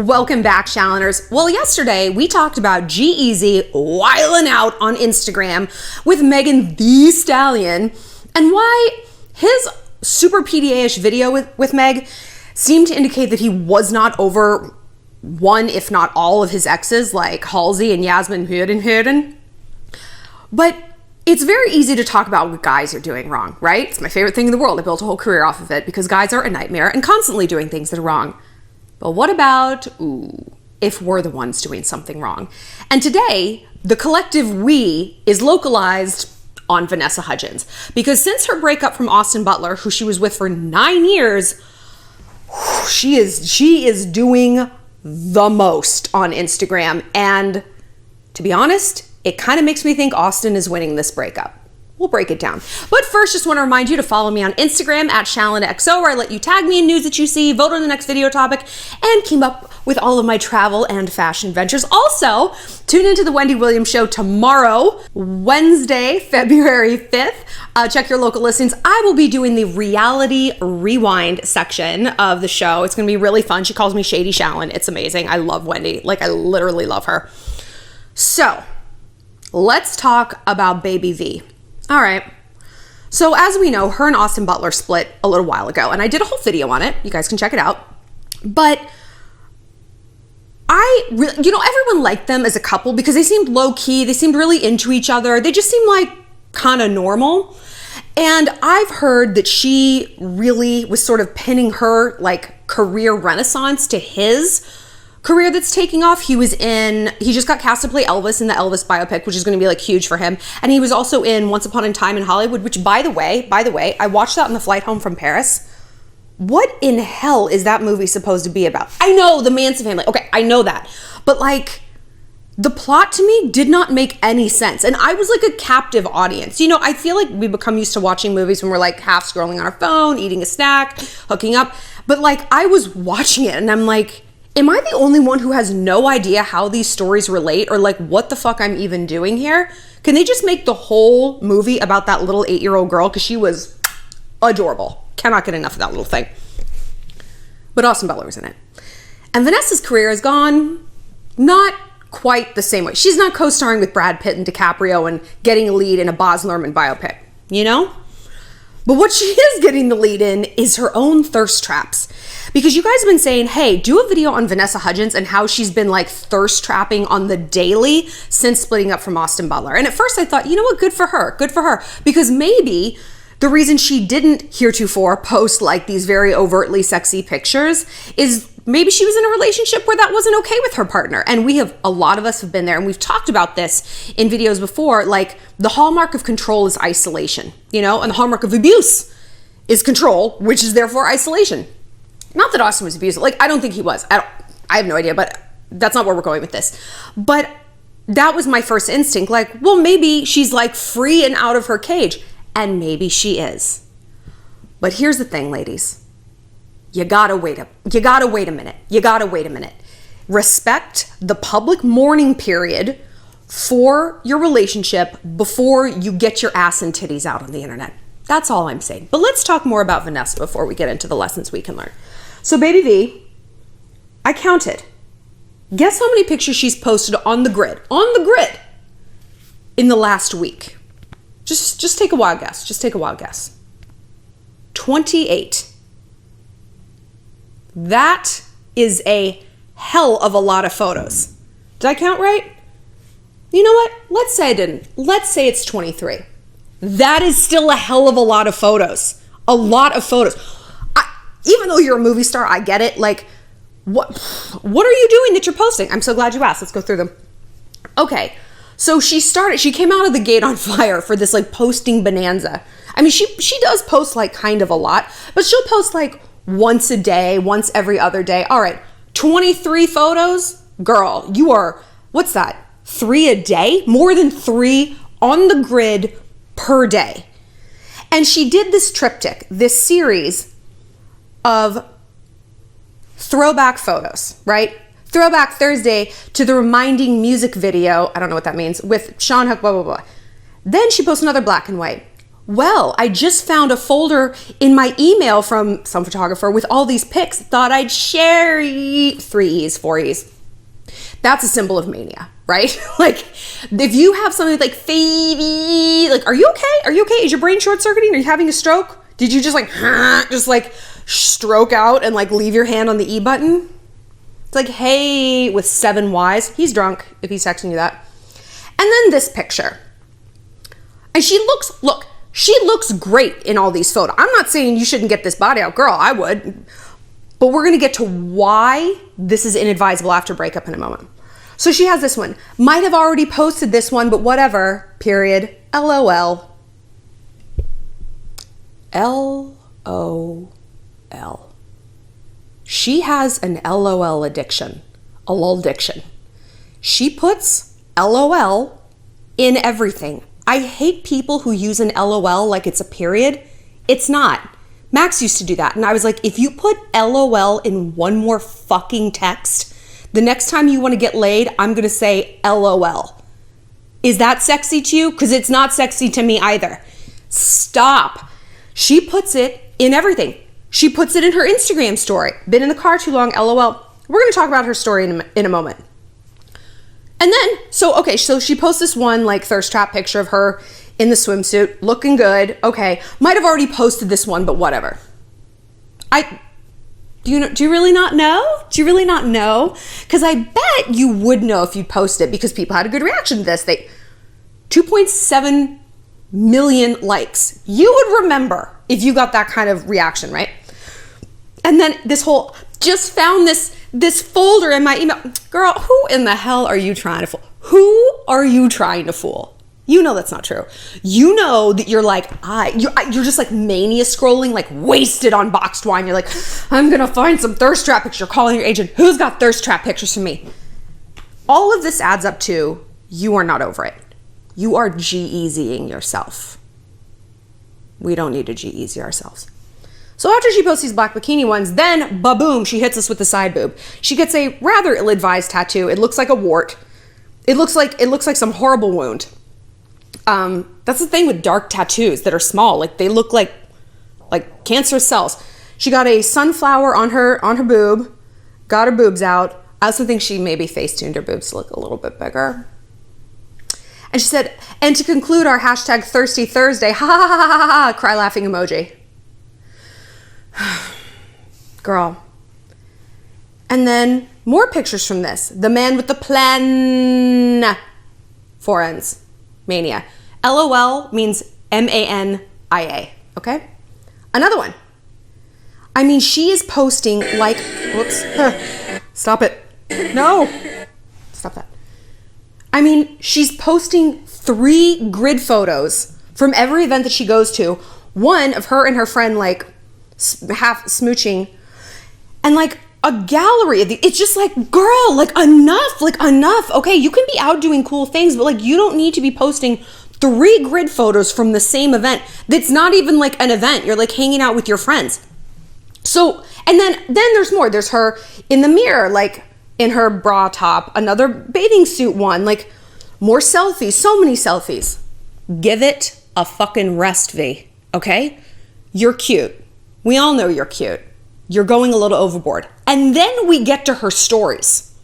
Welcome back, Shalloners. Well, yesterday we talked about G-Eazy wilding out on Instagram with Megan Thee Stallion and why his super PDA-ish video with Meg seemed to indicate that he was not over one, if not all, of his exes like Halsey and Yasmin Hudgens. But it's very easy to talk about what guys are doing wrong, right? It's my favorite thing in the world. I built a whole career off of it because guys are a nightmare and constantly doing things that are wrong. But what about, if we're the ones doing something wrong? And today, the collective we is localized on Vanessa Hudgens. Because since her breakup from Austin Butler, who she was with for 9 years, she is doing the most on Instagram. And to be honest, it kind of makes me think Austin is winning this breakup. We'll break it down. But first, just want to remind you to follow me on Instagram at ShallonXO, where I let you tag me in news that you see, vote on the next video topic, and keep up with all of my travel and fashion ventures. Also, tune into the Wendy Williams Show tomorrow, Wednesday, February 5th. Check your local listings. I will be doing the reality rewind section of the show. It's going to be really fun. She calls me Shady Shallon. It's amazing. I love Wendy. Like, I literally love her. So, let's talk about Baby V. All right. So as we know, her and Austin Butler split a little while ago, and I did a whole video on it. You guys can check it out. But everyone liked them as a couple because they seemed low key. They seemed really into each other. They just seemed like kind of normal. And I've heard that she really was sort of pinning her like career renaissance to his career that's taking off. He just got cast to play Elvis in the Elvis biopic, which is going to be like huge for him. And he was also in Once Upon a Time in Hollywood, which by the way, I watched that on the flight home from Paris. What in hell is that movie supposed to be about? I know the Manson family. Okay, I know that. But like the plot to me did not make any sense. And I was like a captive audience. You know, I feel like we become used to watching movies when we're like half scrolling on our phone, eating a snack, hooking up. But like I was watching it and I'm like, am I the only one who has no idea how these stories relate or like what the fuck I'm even doing here? Can they just make the whole movie about that little 8-year-old girl? Because she was adorable. Cannot get enough of that little thing. But Austin Butler was in it. And Vanessa's career has gone not quite the same way. She's not co-starring with Brad Pitt and DiCaprio and getting a lead in a Baz Luhrmann biopic, you know? But what she is getting the lead in is her own thirst traps. Because you guys have been saying, hey, do a video on Vanessa Hudgens and how she's been like thirst trapping on the daily since splitting up from Austin Butler. And at first I thought, you know what, good for her. Because maybe the reason she didn't heretofore post like these very overtly sexy pictures is maybe she was in a relationship where that wasn't okay with her partner. And a lot of us have been there, and we've talked about this in videos before, like the hallmark of control is isolation, you know, and the hallmark of abuse is control, which is therefore isolation. Not that Austin was abusive. Like, I don't think he was. I have no idea, but that's not where we're going with this. But that was my first instinct. Like, well, maybe she's like free and out of her cage. And maybe she is. But here's the thing, ladies. You gotta wait a minute. Respect the public mourning period for your relationship before you get your ass and titties out on the internet. That's all I'm saying. But let's talk more about Vanessa before we get into the lessons we can learn. So Baby V, I counted. Guess how many pictures she's posted on the grid in the last week? Just take a wild guess. 28. That is a hell of a lot of photos. Did I count right? You know what? Let's say I didn't. Let's say it's 23. That is still a hell of a lot of photos. A lot of photos. Even though you're a movie star, I get it. Like, what are you doing that you're posting? I'm so glad you asked. Let's go through them. Okay, so she came out of the gate on fire for this like posting bonanza. I mean, she does post like kind of a lot, but she'll post like once a day, once every other day. All right, 23 photos? Girl, you are, what's that? 3 a day? More than 3 on the grid per day. And she did this triptych, this series of throwback photos, right? Throwback Thursday to the reminding music video, I don't know what that means, with Sean Hook, blah, blah, blah. Then she posts another black and white well, I just found a folder in my email from some photographer with all these pics. Thought I'd share 3 E's, 4 E's. That's a symbol of mania, right? Like, if you have something like Phoebe, like, are you okay? Are you okay? Is your brain short-circuiting? Are you having a stroke? Did you just like stroke out and like leave your hand on the E button? It's like, hey, with 7 Y's. He's drunk if he's texting you that. And then this picture. And she looks great in all these photos. I'm not saying you shouldn't get this body out. Girl, I would. But we're going to get to why this is inadvisable after breakup in a moment. So she has this one. Might have already posted this one, but whatever. Period. LOL. LOL. She has an LOL addiction. A lol diction. She puts LOL in everything. I hate people who use an LOL like it's a period. It's not. Max used to do that. And I was like, if you put LOL in one more fucking text, the next time you want to get laid, I'm going to say LOL. Is that sexy to you? Because it's not sexy to me either. Stop. She puts it in everything. She puts it in her Instagram story. Been in the car too long, LOL. We're going to talk about her story in a moment. And then, so she posts this one like thirst trap picture of her in the swimsuit, looking good. Okay, might have already posted this one, but whatever. Do you really not know? Do you really not know? Because I bet you would know if you post it because people had a good reaction to this. 2.7 million likes. You would remember if you got that kind of reaction, right? And then just found this folder in my email. Girl, who in the hell are you trying to fool? Who are you trying to fool? You know that's not true. You know that you're like, you're just like mania scrolling, like wasted on boxed wine. You're like, I'm going to find some thirst trap picture. Calling your agent. Who's got thirst trap pictures for me? All of this adds up to you are not over it. You are G-Easying yourself. We don't need to G-Easy ourselves. So after she posts these black bikini ones, then ba-boom, she hits us with the side boob. She gets a rather ill-advised tattoo. It looks like a wart. It looks like some horrible wound. That's the thing with dark tattoos that are small. Like they look like cancerous cells. She got a sunflower on her boob, got her boobs out. I also think she maybe face-tuned her boobs to look a little bit bigger. And she said, and to conclude our hashtag Thirsty Thursday, ha ha ha ha ha ha, cry laughing emoji. Girl. And then more pictures from this. The man with the plan. 4 N's. Mania. LOL means M-A-N-I-A. Okay? Another one. I mean, she is posting like, whoops. Stop it. No. Stop that. I mean, she's posting 3 grid photos from every event that she goes to. One of her and her friend like half smooching, and like a gallery of the, it's just like, girl, like enough. Okay, you can be out doing cool things, but like you don't need to be posting 3 grid photos from the same event that's not even like an event. You're like hanging out with your friends. So, and then there's more. There's her in the mirror, like in her bra top, another bathing suit one, like more selfies, so many selfies. Give it a fucking rest, V, okay? You're cute. We all know you're cute. You're going a little overboard. And then we get to her stories.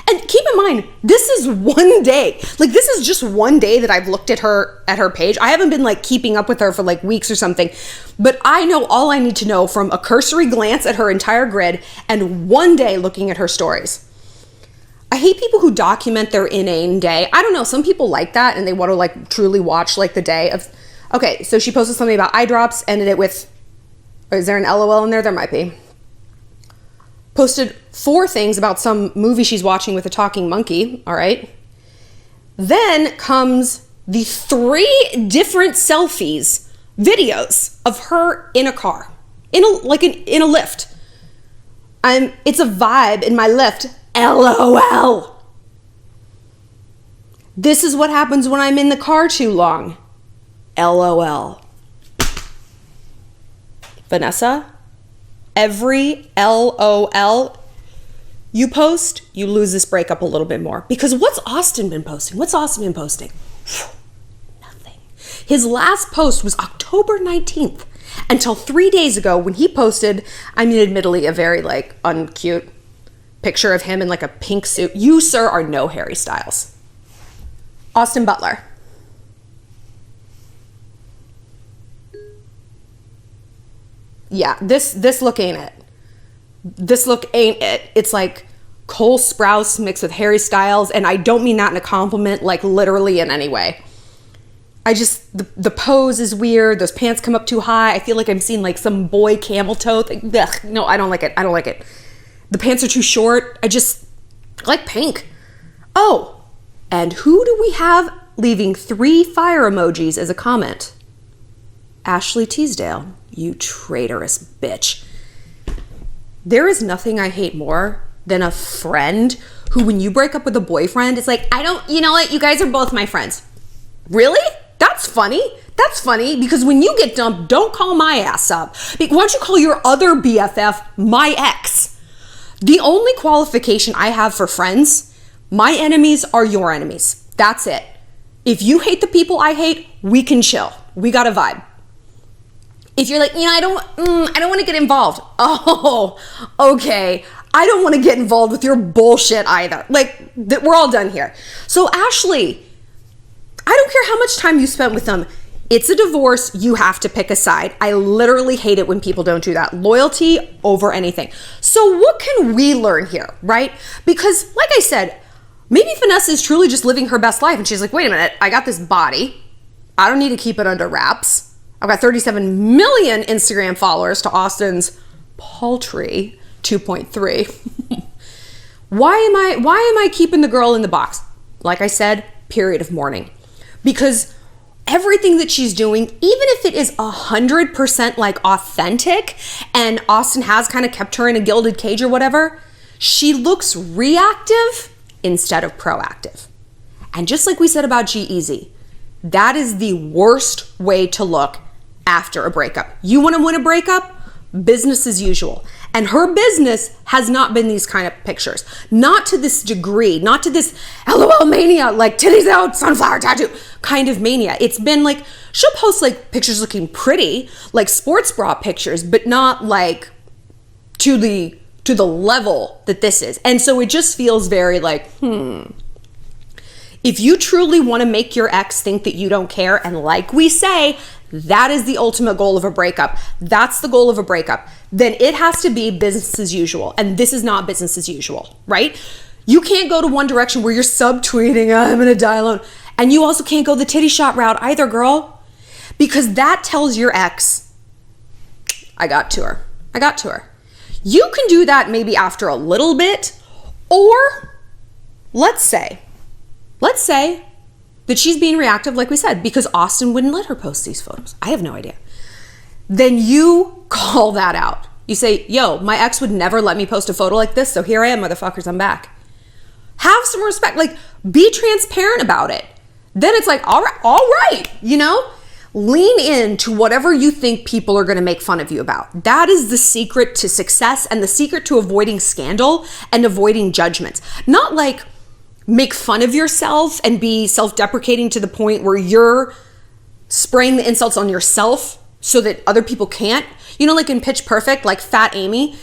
And keep in mind, this is one day. Like this is just one day that I've looked at her page. I haven't been like keeping up with her for like weeks or something. But I know all I need to know from a cursory glance at her entire grid and one day looking at her stories. I hate people who document their inane day. I don't know, some people like that and they want to like truly watch like the day of. Okay, so she posted something about eye drops, ended it with, is there an LOL in there? There might be. Posted 4 things about some movie she's watching with a talking monkey. All right. Then comes the 3 different selfies, videos of her in a car, in a lift. It's a vibe in my lift. LOL. This is what happens when I'm in the car too long. LOL. Vanessa, every LOL you post, you lose this breakup a little bit more. Because what's Austin been posting? Nothing. His last post was October 19th until 3 days ago when he posted, I mean, admittedly, a very like uncute picture of him in like a pink suit. You, sir, are no Harry Styles. Austin Butler. Yeah, this look ain't it. This look ain't it. It's like Cole Sprouse mixed with Harry Styles, and I don't mean that in a compliment, like literally in any way. I just, the pose is weird. Those pants come up too high. I feel like I'm seeing like some boy camel toe thing. Ugh, no, I don't like it. I don't like it. The pants are too short. I like pink. Oh, and who do we have leaving 3 fire emojis as a comment? Ashley Teasdale, you traitorous bitch. There is nothing I hate more than a friend who, when you break up with a boyfriend, it's like, you know what? You guys are both my friends. Really? That's funny. That's funny because when you get dumped, don't call my ass up. Why don't you call your other BFF my ex? The only qualification I have for friends, my enemies are your enemies. That's it. If you hate the people I hate, we can chill. We got a vibe. If you're like, I don't want to get involved. Oh, okay. I don't want to get involved with your bullshit either. Like, we're all done here. So Ashley, I don't care how much time you spent with them. It's a divorce. You have to pick a side. I literally hate it when people don't do that. Loyalty over anything. So what can we learn here, right? Because like I said, maybe Vanessa is truly just living her best life. And she's like, wait a minute, I got this body. I don't need to keep it under wraps. I've got 37 million Instagram followers to Austin's paltry 2.3. Why am I keeping the girl in the box? Like I said, period of mourning. Because everything that she's doing, even if it is 100% like authentic and Austin has kind of kept her in a gilded cage or whatever, she looks reactive instead of proactive. And just like we said about G-Eazy, that is the worst way to look after a breakup. You want to win a breakup? Business as usual. And her business has not been these kind of pictures. Not to this degree, not to this LOL mania, like titties out, sunflower tattoo kind of mania. It's been like, she'll post like pictures looking pretty, like sports bra pictures, but not like to the level that this is. And so it just feels very like, If you truly want to make your ex think that you don't care, and like we say, that is the ultimate goal of a breakup. That's the goal of a breakup. Then it has to be business as usual. And this is not business as usual, right? You can't go to one direction where you're subtweeting, I'm gonna die alone. And you also can't go the titty shot route either, girl. Because that tells your ex, I got to her. I got to her. You can do that maybe after a little bit, or let's say that she's being reactive, like we said, because Austin wouldn't let her post these photos. I have no idea. Then you call that out. You say, yo, my ex would never let me post a photo like this, so here I am, motherfuckers, I'm back. Have some respect, like be transparent about it. Then it's like, all right, lean into whatever you think people are gonna make fun of you about. That is the secret to success and the secret to avoiding scandal and avoiding judgments. Not like, make fun of yourself and be self-deprecating to the point where you're spraying the insults on yourself so that other people can't. Like in Pitch Perfect, like Fat Amy.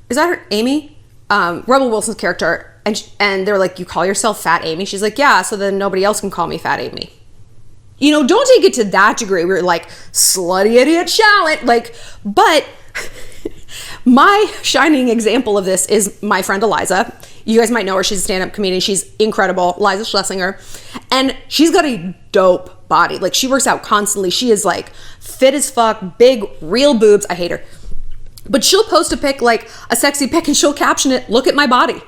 Is that her? Amy? Rebel Wilson's character. And they're like, you call yourself Fat Amy? She's like, yeah, so then nobody else can call me Fat Amy. Don't take it to that degree where you're like, slutty idiot Shallon. But my shining example of this is my friend Eliza. You guys might know her. She's a stand-up comedian. She's incredible. Liza Schlesinger. And she's got a dope body. Like, she works out constantly. She is like fit as fuck, big, real boobs. I hate her. But she'll post a pic, like a sexy pic, and she'll caption it, look at my body.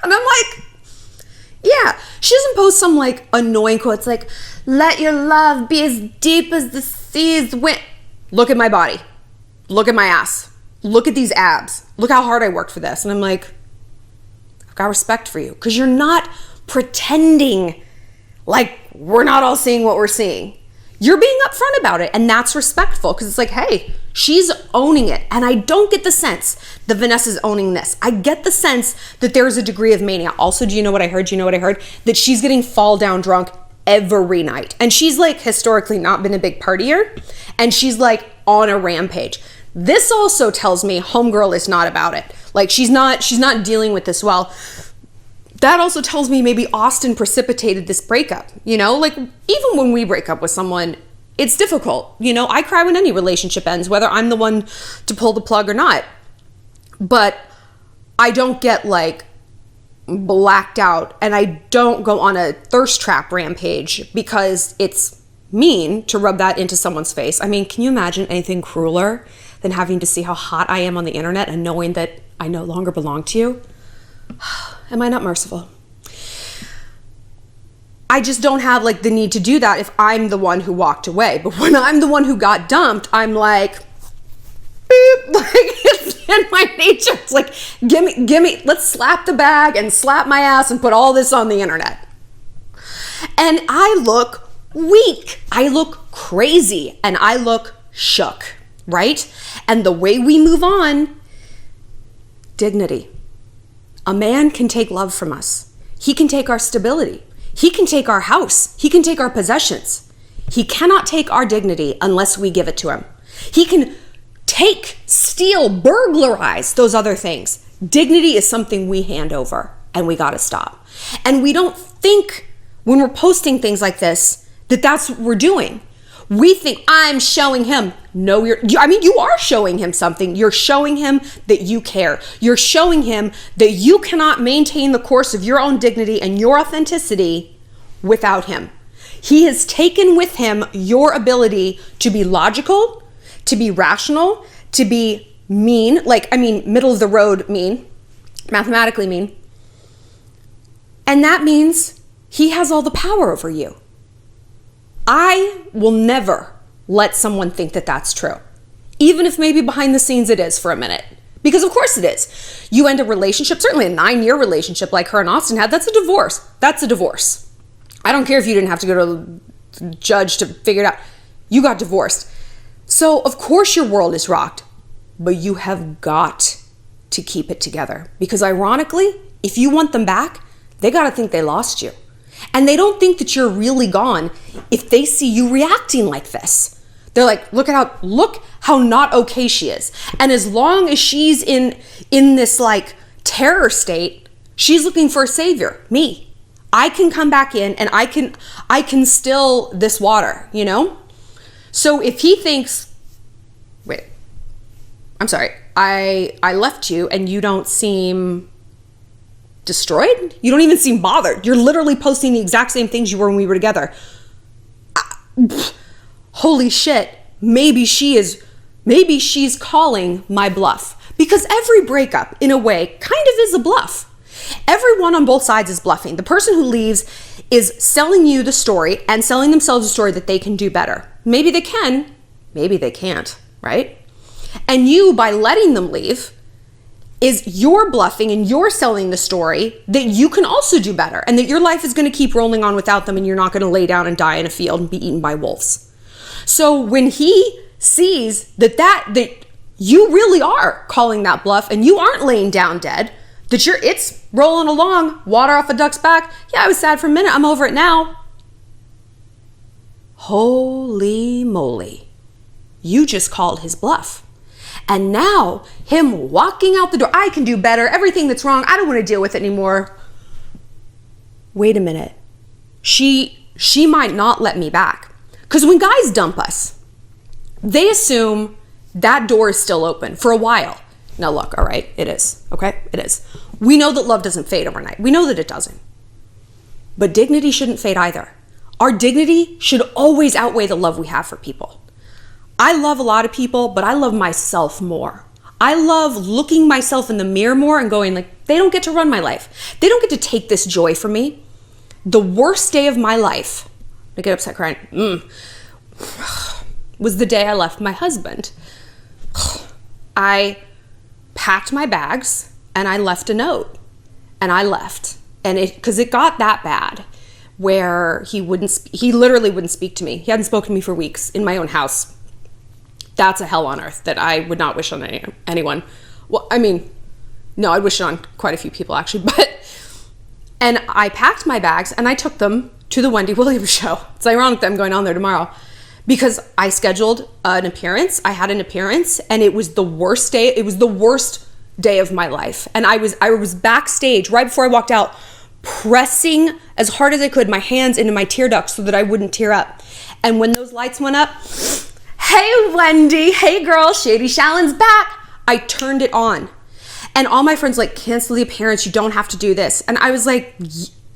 And I'm like, yeah. She doesn't post some like annoying quotes like, let your love be as deep as the seas went. Look at my body. Look at my ass. Look at these abs. Look how hard I worked for this. And I'm like, I've got respect for you because you're not pretending like we're not all seeing what we're seeing. You're being upfront about it, and that's respectful because it's like, hey, she's owning it. And I don't get the sense that Vanessa's owning this. I get the sense that there's a degree of mania. Also, do you know what I heard? That she's getting fall down drunk every night. And she's like historically not been a big partier, and she's like on a rampage. This also tells me homegirl is not about it. Like she's not dealing with this well. That also tells me maybe Austin precipitated this breakup, you know? Like even when we break up with someone, it's difficult, you know? I cry when any relationship ends, whether I'm the one to pull the plug or not. But I don't get like blacked out, and I don't go on a thirst trap rampage because it's mean to rub that into someone's face. I mean, can you imagine anything crueler than having to see how hot I am on the internet and knowing that I no longer belong to you? Am I not merciful? I just don't have like the need to do that if I'm the one who walked away. But when I'm the one who got dumped, I'm like, beep, like it's in my nature. It's like, give me, let's slap the bag and slap my ass and put all this on the internet. And I look weak. I look crazy, and I look shook, right? And the way we move on, dignity. A man can take love from us. He can take our stability. He can take our house. He can take our possessions. He cannot take our dignity unless we give it to him. He can take, steal, burglarize those other things. Dignity is something we hand over, and we gotta stop. And we don't think when we're posting things like this that that's what we're doing. We think I'm showing him. No, you are showing him something. You're showing him that you care. You're showing him that you cannot maintain the course of your own dignity and your authenticity without him. He has taken with him your ability to be logical, to be rational, to be mean, middle of the road mean, mathematically mean. And that means he has all the power over you. I will never let someone think that that's true, even if maybe behind the scenes it is for a minute, because of course it is. You end a relationship, certainly a 9-year relationship like her and Austin had, that's a divorce. That's a divorce. I don't care if you didn't have to go to the judge to figure it out. You got divorced. So of course your world is rocked, but you have got to keep it together, because ironically, if you want them back, they got to think they lost you. And they don't think that you're really gone if they see you reacting like this. They're like, look how not okay she is. And as long as she's in this like terror state, she's looking for a savior, me. I can come back in and I can still this water, you know? So if he thinks, wait, I'm sorry, I left you and you don't seem destroyed? You don't even seem bothered. You're literally posting the exact same things you were when we were together. Holy shit. Maybe she's calling my bluff, because every breakup in a way kind of is a bluff. Everyone on both sides is bluffing. The person who leaves is selling you the story and selling themselves a story that they can do better. Maybe they can, maybe they can't, right? And you, by letting them leave, is you're bluffing and you're selling the story that you can also do better, and that your life is going to keep rolling on without them, and you're not going to lay down and die in a field and be eaten by wolves. So when he sees that you really are calling that bluff and you aren't laying down dead, that it's rolling along, water off a duck's back. Yeah, I was sad for a minute. I'm over it now. Holy moly. You just called his bluff. And now him walking out the door, I can do better. Everything that's wrong, I don't want to deal with it anymore. Wait a minute. She might not let me back. Because when guys dump us, they assume that door is still open for a while. Now look, all right, it is, okay? It is. We know that love doesn't fade overnight. We know that it doesn't. But dignity shouldn't fade either. Our dignity should always outweigh the love we have for people. I love a lot of people, but I love myself more. I love looking myself in the mirror more and going like, they don't get to run my life. They don't get to take this joy from me. The worst day of my life, I get upset crying, was the day I left my husband. I packed my bags and I left a note, and I left. And because it got that bad where he literally wouldn't speak to me. He hadn't spoken to me for weeks in my own house. That's a hell on earth that I would not wish on anyone. Well, I mean, no, I wish it on quite a few people actually, and I packed my bags and I took them to the Wendy Williams show. It's ironic that I'm going on there tomorrow because I scheduled an appearance. I had an appearance and it was the worst day. It was the worst day of my life. And I was backstage right before I walked out, pressing as hard as I could my hands into my tear ducts so that I wouldn't tear up. And when those lights went up, hey Wendy, hey girl, Shady Shallon's back. I turned it on. And all my friends like, cancel the appearance, you don't have to do this. And I was like,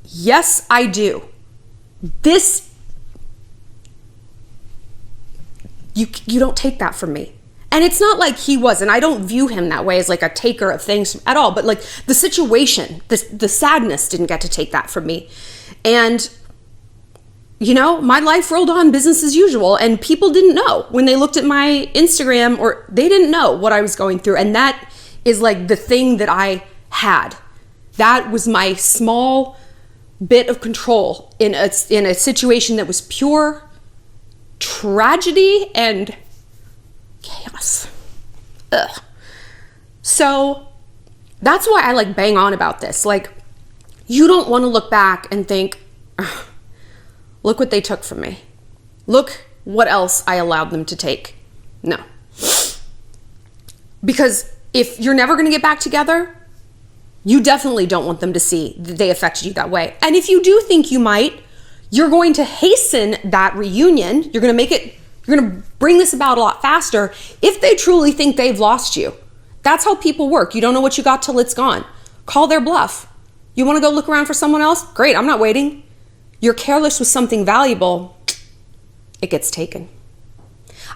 yes, I do. This, you don't take that from me. And it's not like he was, and I don't view him that way as like a taker of things at all, but like the situation, the sadness didn't get to take that from me. And you know, my life rolled on business as usual, and people didn't know when they looked at my Instagram, or they didn't know what I was going through. And that is like the thing that I had. That was my small bit of control in a situation that was pure tragedy and chaos. Ugh. So that's why I like bang on about this. Like, you don't want to look back and think, look what they took from me. Look what else I allowed them to take. No. Because if you're never going to get back together, you definitely don't want them to see that they affected you that way. And if you do think you might, you're going to hasten that reunion. You're going to bring this about a lot faster if they truly think they've lost you. That's how people work. You don't know what you got till it's gone. Call their bluff. You want to go look around for someone else? Great, I'm not waiting. You're careless with something valuable, it gets taken.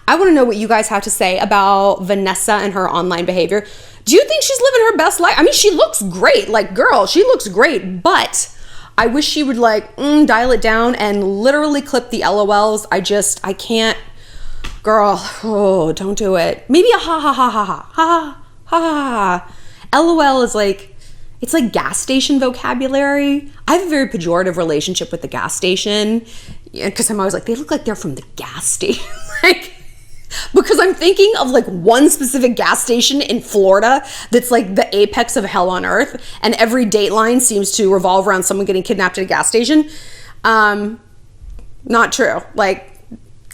I want to know what you guys have to say about Vanessa and her online behavior. Do you think she's living her best life? I mean, she looks great. Like, girl, she looks great, but I wish she would like dial it down and literally clip the LOLs. I can't. Girl, oh, don't do it. Maybe a ha ha ha ha ha ha ha. LOL is like, it's like gas station vocabulary. I have a very pejorative relationship with the gas station because I'm always like, they look like they're from the gas station. Like, because I'm thinking of like one specific gas station in Florida that's like the apex of hell on earth, and every Dateline seems to revolve around someone getting kidnapped at a gas station. Not true. Like,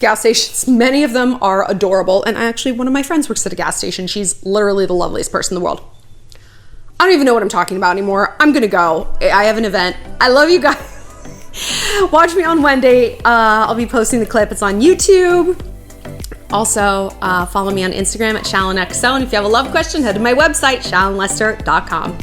gas stations, many of them are adorable. And actually, one of my friends works at a gas station. She's literally the loveliest person in the world. I don't even know what I'm talking about anymore. I'm gonna go. I have an event. I love you guys. Watch me on Wednesday. I'll be posting the clip. It's on YouTube. Also, follow me on Instagram at shallonxo. And if you have a love question, head to my website, shallonlester.com.